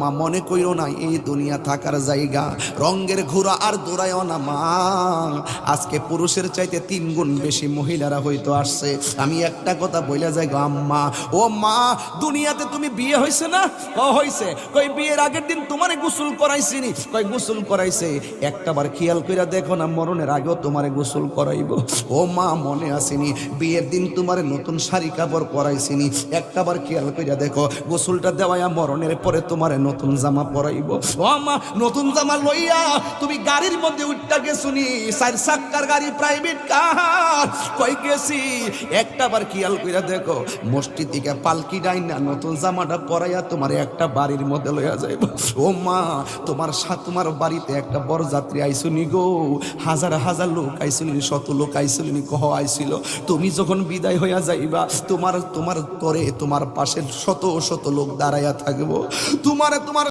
মা মনে কইরো না এই দুনিয়া থাকার জায়গা, রঙ্গের ঘোড়া আর দৌড়ায়ও না মা। আজকে পুরুষের চাইতে 3 গুণ বেশি মহিলারা হয়তো আসছে। আমি একটা কথা বইলা যাই গো আম্মা, ও মা, দুনিয়াতে তুমি বিয়ে হয়েছে না? ও হয়েছে। কই বিয়ের আগের দিন তোমারে গোসল করাইছিনি? কই গোসল করাইছে। একটাবার খেয়াল কইরা দেখো না, মরণের আগেও তোমারে গোসল করাইব। ও মা, মনে আসেনি বিয়ের দিন তোমারে নতুন শাড়ি কাপড় পরাইছিনি? একটাবার খেয়াল কইরা দেখো, গোসলটা দেওয়ায়া মরণের পরে তোমারে নতুন জামা পরাইব। ও মা, নতুন জামা লইয়া তুমি গাড়ির মধ্যে উঠটা গেছুনি, 4 চাক্কার গাড়ি, প্রাইভেট কার, কই গেছি? একটাবার খেয়াল কইরা দেখো, মসজিদ থেকে পালকি ডাইনা নতুন জামাটা পরাইয়া তোমার একটা বাড়ির মধ্যে লইয়া যাইব। ও মা, তোমার বাড়িতে একটা বরযাত্রী আইসুনি গো, হাজার হাজার লোক আইসুনি, শত লোক আইসুনি, কহ আইছিল। তুমি যখন বিদায় হইয়া যাইবা, তোমার করে তোমার পাশে শত শত লোক দাঁড়াইয়া থাকবো, তোমার